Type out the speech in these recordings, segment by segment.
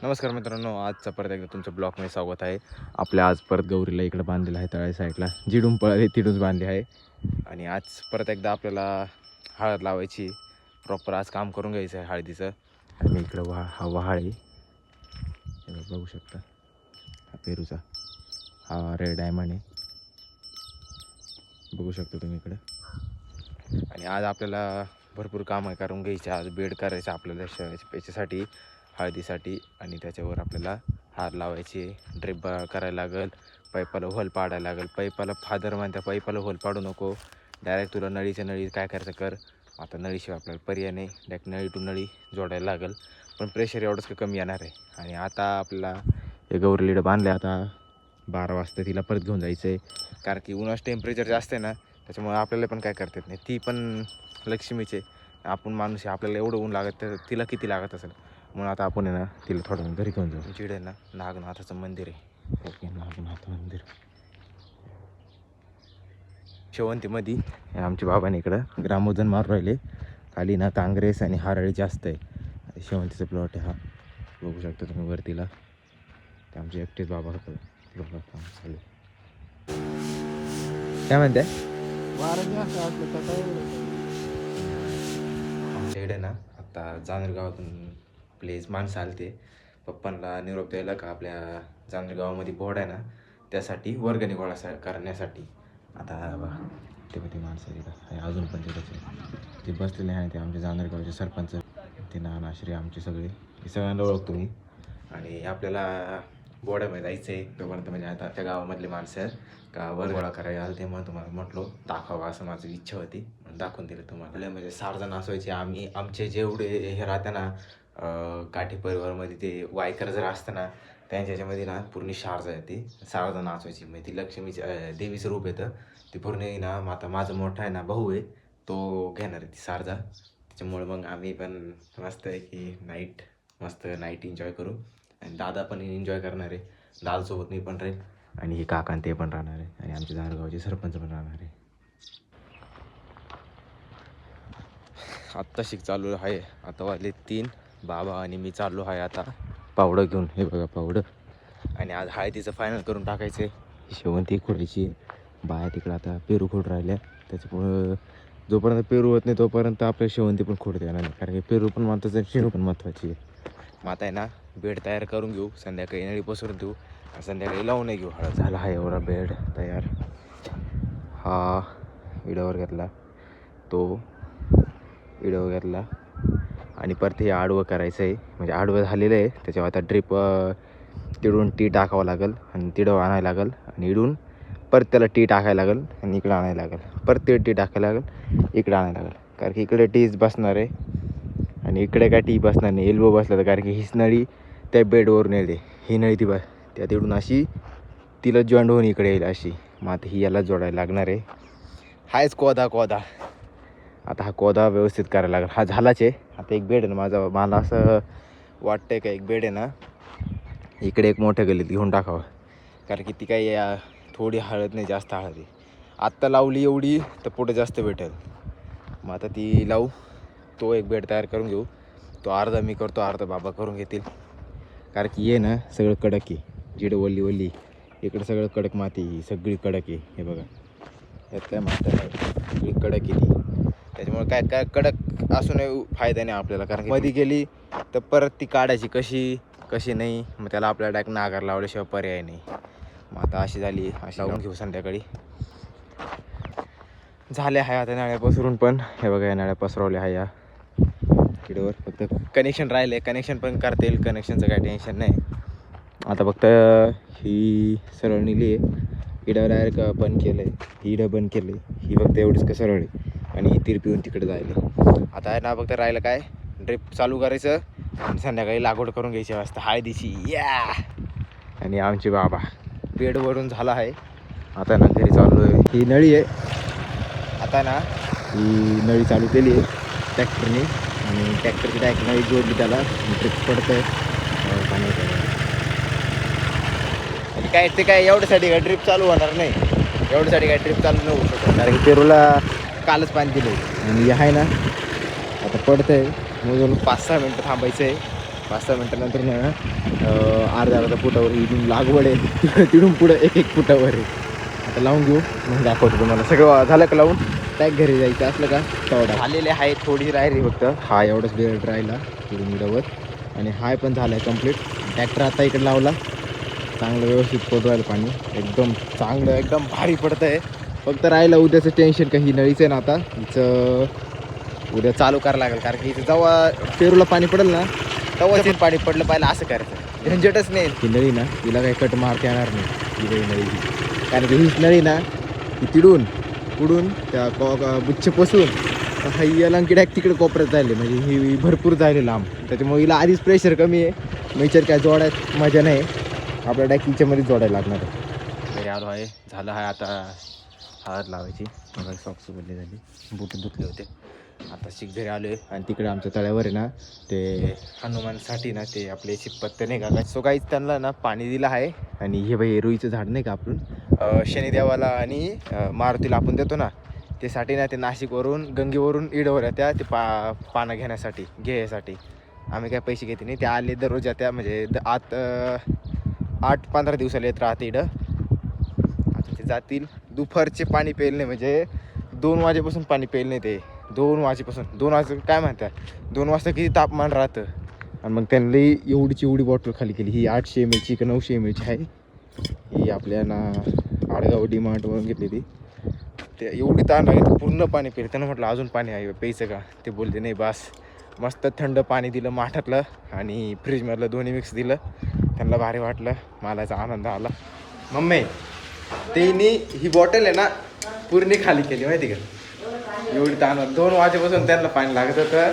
नमस्कार मित्रांनो, आजचा परत एकदा तुमच्या ब्लॉगमध्ये स्वागत आहे. आपल्या आज परत गौरीला इकडे बांधलेलं आहे, तळ्या साईडला जिडून पळाले तिडून बांधली आहे. आणि आज परत एकदा आपल्याला हळद लावायची. प्रॉपर आज काम करून घ्यायचं आहे हळदीचं. आणि मी इकडं हा वहाळ आहे, बघू शकता. हा पेरूचा हा रेड डायमंड आहे, बघू शकता तुम्ही इकडं. आणि आज आपल्याला भरपूर कामं करून घ्यायची. आज बेड करायचं आपल्याला याच्यासाठी हळदीसाठी. आणि त्याच्यावर आपल्याला हार लावायचे, ड्रिप करायला लागेल, पाईपाला होल पाडायला लागेल. पाईपाला फादर म्हणत्या पाईपाला होल पाडू नको, डायरेक्ट तुला नळीच्या नळी काय करायचं कर. आता नळीशिवाय आपल्याला पर्याय नाही, डायरेक्ट नळी टू नळी जोडायला लागेल. पण प्रेशर एवढंच का कमी येणार आहे. आणि आता आपल्याला हे गौरी लीड बांधले. आता 12 वाजता तिला परत घेऊन जायचं आहे, कारण की उन्हाचं टेम्परेचर जास्त आहे ना, त्याच्यामुळे आपल्याला पण काय करता येत नाही. ती पण लक्ष्मीचे, आपण माणूस आहे, आपल्याला एवढं ऊन लागत तर तिला किती लागत असेल. म्हणून आता आपण आहे ना तिला थोडं घरी घेऊन जाऊ. जिडे ना नागनाथाचं मंदिर आहे, ओके, नागनाथ मंदिर शेवंतीमध्ये. आमच्या बाबाने इकडं ग्रामोजन मारून राहिले. खाली ना काँग्रेस आणि हारळी जास्त आहे. शेवंतीचा प्लॉट आहे हा, बघू शकता तुम्ही वरतीला. ते आमचे एकटेच बाबा होतं. बघा काम चालू. काय म्हणते आमच्या इकडे ना आता जाणर गावातून प्लेस माणसं आले. ते पप्पांना निरोप द्यायला का आपल्या जाणर गावामध्ये बोर्ड आहे ना, त्यासाठी वर्गणी गोळा करण्यासाठी. आता बघा ते माणसं तिथं अजून पण ते बसलेले आहे. ते आमच्या जाणर गावाचे सरपंच, ते नानाश्री आमचे सगळे, हे सगळ्यांना ओळखतो मी. आणि आपल्याला बोर्डामध्ये जायचं आहे तोपर्यंत, म्हणजे आता त्या गावामधले माणसं आहेत का वर गोळा करायला आलं. ते मग तुम्हाला म्हटलो दाखवा, असं माझी इच्छा होती, दाखवून दिलं तुम्हाला. म्हणजे 6 जण असायचे आम्ही. आमचे जेवढे हे राहते ना काठी परिवारमध्ये, ते वायकर जर असतं ना त्यांच्या ह्याच्यामध्ये ना पूर्ण शारजा येते. 6 जण असायची. म्हणजे ती लक्ष्मीची देवीचं रूप येतं. ती पूर्ण ना आता माझा मोठा आहे ना भाऊ आहे, तो घेणार आहे ती शारजा. त्याच्यामुळे मग आम्ही पण मस्त आहे की मस्त नाईट एन्जॉय करू. आणि दादा पण एन्जॉय करणार आहे, दादासोबत मी पण राहील. आणि हे काका ते पण राहणार आहे. आणि आमच्या जाणगावचे सरपंच पण राहणार आहे. आत्ता चालू आहे. आता वाजले 3. बाबा आणि मी चाललो आहे आता पावडं घेऊन. हे बघा पावडं. आणि आज हळदीचं फायनल करून टाकायचं आहे. शेवंती खोडायची बाया तिकडं आता पेरू खोड राहिल्या. त्याच्यामुळं जोपर्यंत पेरू होत नाही तोपर्यंत आपल्या शेवंती पण खोडता येणार नाही, कारण की पेरू पण महत्त्वाचं आहे, शेरू पण महत्त्वाची आहे. मग आता आहे ना बेड तयार करून घेऊ, संध्याकाळी नळी पसरून देऊ, संध्याकाळी लावून घेऊ हळद. झाला हा एवढा बेड तयार. हा इडावर घेतला, तो इडावर घेतला. आणि परत हे आडवं करायचं आहे, म्हणजे आडवं झालेलं आहे. त्याच्यावर आता ड्रिप तिडून टी टाकावं लागेल, आणि तिडं आणायला लागेल. आणि इडून परत त्याला टी टाकायला लागेल, आणि इकडं आणायला लागेल. परत ते टी टाकायला लागेल, इकडं आणायला लागेल. कारण की इकडे टीच बसणार आहे, आणि इकडे काय टी बसणार नाही. एल्बो बसला तर, कारण की हीच नळी त्या बेडवरून येते. ही नळी ती त्या तिडून अशी तिला जॉईंट होऊन इकडे येईल अशी. मग आता ही याला जोडायला लागणार आहे. हायच कोदा आता हा कोदा व्यवस्थित करायला लागेल. हा झालाच आहे. आता एक बेड आहे ना मला असं वाटतंय का एक बेड आहे ना इकडे एक मोठ्या गल्लीत घेऊन टाकावं, कारण की ती काही थोडी हळद नाही, जास्त हळद आहे. आत्ता लावली एवढी तर पुढे जास्त भेटेल. मग आता ती लावू, तो एक बेड तयार करून घेऊ. तो अर्धा मी करतो, अर्धा बाबा करून घेतील. कारण की ये ना सगळं कडक आहे, जिडं वल्ली इकडं सगळं कडक माती, सगळी कडक आहे. हे बघा यात काय माता नाही, सगळी कडक आहे ती. त्याच्यामुळे काय कडक असूनही फायदा नाही आपल्याला, कारण की मध्ये गेली तर परत ती काढायची कशी नाही. मग त्याला आपल्याला डायरेक्ट नागर लावल्याशिवाय पर्याय नाही. मग आता अशी झाली, अशी लावून घेऊ संध्याकाळी. झाल्या आहे आता नळ्या पसरून पण. हे बघा या नळ्या पसरवल्या आहे या किडवर. फक्त कनेक्शन राहिले, कनेक्शन पण करता येईल, कनेक्शनचं काही टेन्शन नाही. आता फक्त ही सरळ नेली आहे, इडं डायरेक्ट बंद केलं आहे, ही इडं बंद केलं आहे, ही फक्त एवढीच का सरळ आहे. आणि ही तिरपीहून तिकडे जायला. आता आहे ना फक्त राहिलं काय, ड्रिप चालू करायचं आणि संध्याकाळी लागवड करून घ्यायची वाजता हळदीची. या आणि आमचे बाबा बेडवरून झाला आहे. आता ना घरी चाललो आहे. ही नळी आहे, आता ना ही नळी चालू केली आहे ट्रॅक्टरने, आणि ट्रॅक्टरची डायरेक्ट नळी जोडली त्याला. ड्रिप पडतं आहे पाणी. आणि काय ते काय एवढ्यासाठी काय ड्रिप चालू होणार नाही, एवढ्यासाठी काय ड्रिप चालू नाही होऊ शकत, कारण की पेरूला कालच पाणी दिलं आहे. आणि आहे ना आता पडतं आहे, म्हणून 5-6 मिनटं थांबायचं आहे. 5-6 मिनटानंतर ना अर्ध्या फुटावर इथून लागवड आहे तिथून पुढं 1-1 फुटावर आहे. आता लावून घेऊ मग दाखवतो तुम्हाला. सगळं झालं का लावून टॅग घरी जायचं असलं का तेवढा झालेले आहे. थोडी राहिली फक्त हा एवढंच बेल्ट राहिला तिथून मिडवत आणि हाय पण झाला आहे कम्प्लीट. ट्रॅक्टर आता इकडे लावला. चांगलं व्यवस्थित पडू राहिलं पाणी एकदम चांगलं एकदम भारी पडतं आहे. फक्त राहिलं उद्याचं टेन्शन का ही नळीचं आहे ना आता हिचं उद्या चालू करावं लागेल. कारण की इथं जेव्हा पेरूला पाणी पडेल ना तेव्हाच पाणी पडलं पाहिजे असं करायचं. झंझटच नाही ही नळी ना तिला काही कट मारता येणार नाही ही नळी. कारण की हीच नळी ना ती तिडून पुढून त्या बुच्छेपासून हा लंकी डॅक तिकडे कोपऱ्यात जायले म्हणजे ही भरपूर जायले लांब. त्याच्यामुळे हिला आधीच प्रेशर कमी आहे. मेचर काय जोडायत मजा नाही. आपल्या डॅक हिच्यामध्ये जोडायला लागणार आहे. घरी आलो आहे झालं आहे आता हळद लावायची. मला सॉक्स बोलले झाली बूट धुतले होते. आता घरी आलो आहे आणि तिकडे आमच्या तळ्यावर आहे ना ते हनुमानसाठी ना ते आपले शिपत्ते नाही का सो काहीच त्यांना ना पाणी दिलं आहे. आणि हे बाई रुईचं झाड नाही का आपण शनिदेवाला आणि मारुतीला आपण देतो ना ते साठी ना ते नाशिकवरून गंगेवरून इडवर येत्या ते पानं घेण्यासाठी घ्यायसाठी. आम्ही काय पैसे घेते नाही. ते आले दररोज येत्या म्हणजे 8-15 दिवसाला येत राहते इडं. आता ते जातील दुपारचे पाणी प्यायला नाही म्हणजे 2 वाजेपासून पाणी प्यायला नाही. ते 2 वाजेपासून 2 वाजता काय म्हणतात 2 वाजता किती तापमान राहतं. आणि मग त्यांनी एवढी बॉटल खाली केली. ही 800 ml का 900 ml आहे. ही आपल्या ना आडगाव DMartवरून घेतलेली. ते एवढी ताण लागली पूर्ण पाणी प्यायलं. त्यांना म्हटलं अजून पाणी आहे प्यायचं का. ते बोलते नाही बास. मस्त थंड पाणी दिलं माठातलं आणि फ्रीजमधलं दोन्ही मिक्स दिलं. त्यांना भारी वाटलं. मलाचा आनंद आला. मम्मी त्यांनी ही बॉटल आहे ना पूर्ण खाली केली माहिती का. एवढी ताण 2 वाजेपासून त्यांना पाणी लागत होतं.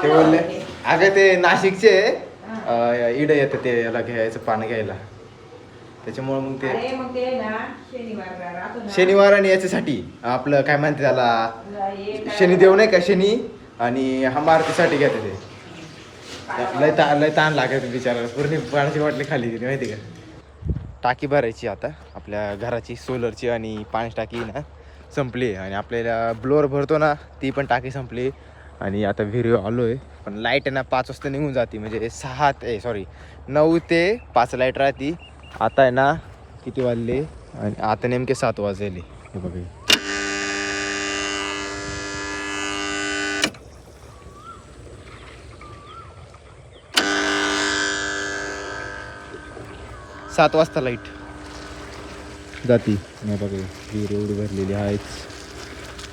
ते बोलले अगं ते नाशिकचे इडं येतं ते याला घ्यायचं पाणी घ्यायला. त्याच्यामुळं मग ते शनिवार आणि याच्यासाठी आपलं काय म्हणते त्याला शनिदेव नाही का शनी आणि हा मारुतीसाठी घेते ते. लय ताण लागत बिचारायला. पूर्ण पाण्याची बाटली खाली गेली माहिती का. टाकी भरायची आता आपल्या घराची सोलरची आणि पाण्याची टाकी ना संपली. आणि आपल्याला ब्लोअर भरतो ना ती पण टाकी संपली. आणि आता विहिरी आलो आहे पण लाईट आहे ना 5 वाजता निघून जाते म्हणजे 9 ते 5 लाईट राहते. आता आहे ना किती वाजले आणि आता नेमके 7 वाजले. हे बघा 7 वाजता लाईट जाती. नाही बघा विहीर एवढी भरलेली आहेच.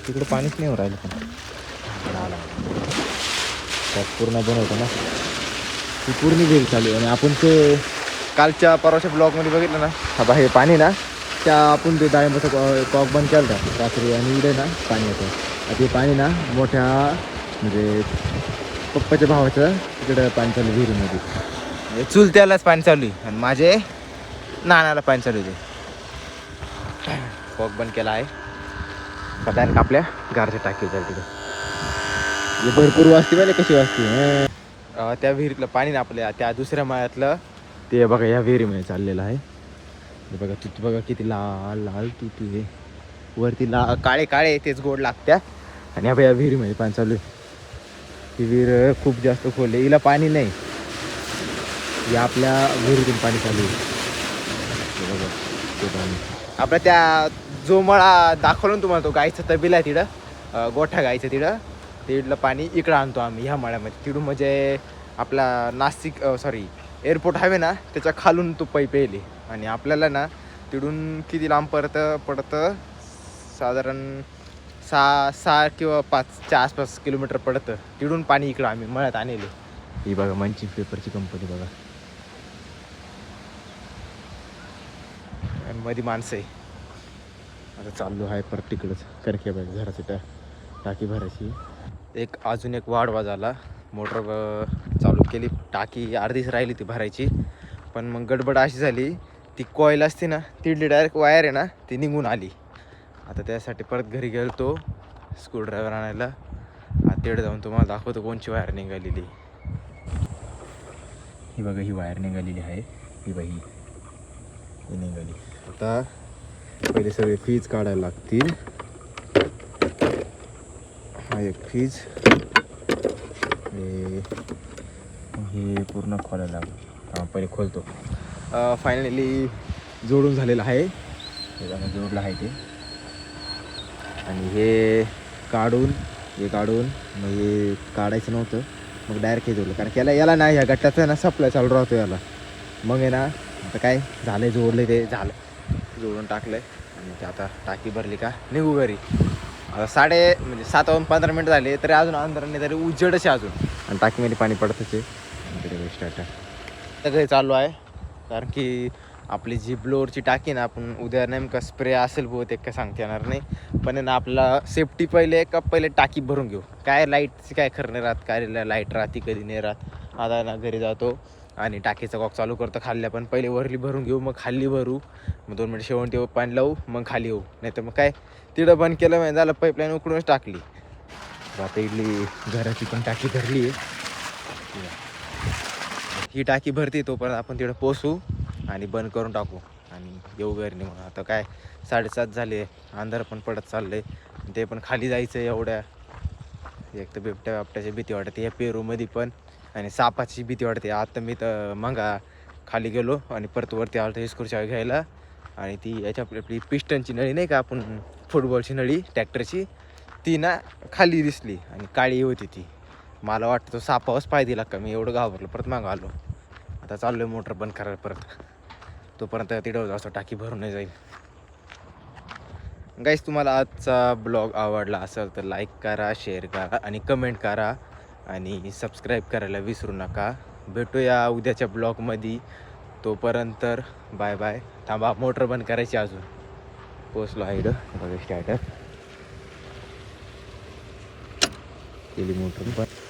तिकडं पाणीच नाही हो राहिलं पण त्यात पूर्ण बनवतो ना ती पूर्ण विहीर चालू आहे. आणि आपण ते कालच्या परवाच्या ब्लॉगमध्ये बघितलं ना हा बाहेर पाणी ना त्या आपण ते डाळिंबाचा कॉक बंद केला होता रात्री आणि इकडे ना पाणी येतं. आणि ते पाणी ना मोठ्या म्हणजे पप्पाच्या भावाचं तिकडं पाणी चालू विहिरीमध्ये. चुलत्यालाच पाणी चालू आहे आणि माझे नानाला पाणी चालू आहे. कॉक बंद केला आहे. पता का आपल्या घरच्या टाकी जाईल तिकडे भरपूर वाजते म्हणजे कशी वाजते. त्या विहिरीतलं पाणी ना आपल्या त्या दुसऱ्या माळ्यातलं ते बघा या विहिरीमध्ये चाललेलं आहे. हे बघा तू बघा किती लाल तू हे वरती काळे तेच गोड लागत्या. आणि या विहिरीमध्ये पाणी चालू आहे. ही विहीर खूप जास्त खोल आहे. हिला पाणी नाही. या आपल्या विहिरीतून पाणी चालू आहे. बघा ते पाणी आपल्या त्या जो मळा दाखवलं तुम्हाला तो गाईचं तबेला आहे तिकडं गोठा गाईचं तिकडलं पाणी इकडं आणतो आम्ही ह्या मळ्यामध्ये. तिकडून म्हणजे आपला नाशिक एअरपोर्ट हायवे ना त्याच्या खालून तो पाईप येईल. आणि आपल्याला ना तिकडून किती लांब पडतं साधारण 6 किंवा 5च्या आसपास किलोमीटर पडतं. तिकडून पाणी इकडं आम्ही मळ्यात आणले. ही बघा मंचिंग पेपरची कंपनी बघा. आणि मध्ये माणसं आहे. आता चाललो आहे परत तिकडंच करके बाई घराची टाकी भरायची. अजून एक वाढवा झाला. मोटर चालू केली. टाकी अर्धीच राहिली ती भरायची. पण मग गडबड अशी झाली ती कॉईल असते ना तिथली डायरेक्ट वायर आहे ना ती निघून आली. आता त्यासाठी परत घरी गेलो स्क्रूड्रायव्हर आणायला. तिकडे जाऊन तुम्हाला दाखवतो कोणची वायर निघालेली. ही बघा ही वायर निघालेली आहे. ही बाई ही निघाली. आता पहिले सगळे फीज काढायला लागतील. हा एक फीज हे पूर्ण खोलायला लागलं. पहिले खोलतो. फायनली जोडून झालेलं आहे. हे बघा जोडलं आहे ते. आणि हे काढून मग हे काढायचं नव्हतं, मग डायरेक्ट हे जोडलं. कारण याला ना ह्या गट्ट्याचं ना सप्लाय चालू राहतो याला. मग आहे ना आता काय झालं, जोडले ते झालं, जोडून टाकलं आणि ते आता टाकी भरली का निघू घरी. आता 7:15 झाले तरी अजून अंधार नाही, तरी उजेडच आहे अजून. आणि टाकीमध्ये पाणी पडतच आहे. स्टार्ट सगळे चालू आहे. कारण की आपली जी ब्लोअरची टाकी ना, आपण उद्या नेमका स्प्रे असेल बहुतेक काय सांगता येणार नाही. पण ना आपला सेफ्टी पहिले टाकी भरून घेऊ. काय लाईटची काय खरं नाही राहत, काय लाईट राहते कधी नाही राहत. आता ना घरी जातो आणि टाकीचा कॉक चालू करतो खाल्ल्या, पण पहिले वरली भरून घेऊ, मग खाली भरू, मग 2 मिनिट शेवंती पाणी लावू, मग खाली येऊ. नाही तर मग काय तिथं बंद केलं म्हणजे झालं, पाईपलाईन उकडूनच टाकली. आता इथली घराची पण टाकी भरली आहे. ही टाकी भरती तोपर्यंत आपण तिकडं पोचू आणि बंद करून टाकू आणि येऊ घरी निघून. आता काय 7:30 झाले, अंधार पण पडत चालले. ते पण खाली जायचं एवढ्या, एक तर बिबट्याची भीती वाटते या पेरूमध्ये पण, आणि सापाची भीती वाटते. आता मी तर मंगा खाली गेलो आणि परत वरती आलो इस्कूरच्या घ्यायला. आणि ती आपली पिस्टनची नळी नाही का, आपण फुटबॉलची नळी ट्रॅक्टरची, ती ना खाली दिसली आणि काळी होती ती. मला वाटतं तो सापावच पाय दिला का, मी एवढं घाबरलो, परत मागं आलो. आता चाललो आहे मोटर बंद करायला परत, तोपर्यंत तिथं जास्त टाकी भरून नाही जाईल. गाईस, तुम्हाला आजचा ब्लॉग आवडला असेल तर लाईक करा, शेअर करा आणि कमेंट करा आणि सबस्क्राईब करायला विसरू नका. भेटूया उद्याच्या ब्लॉगमध्ये. तोपर्यंत बाय बाय. थांबा, मोटर बंद करायची अजून. पोचलो आहे बघा, स्टार्टर केली मोटर बंद.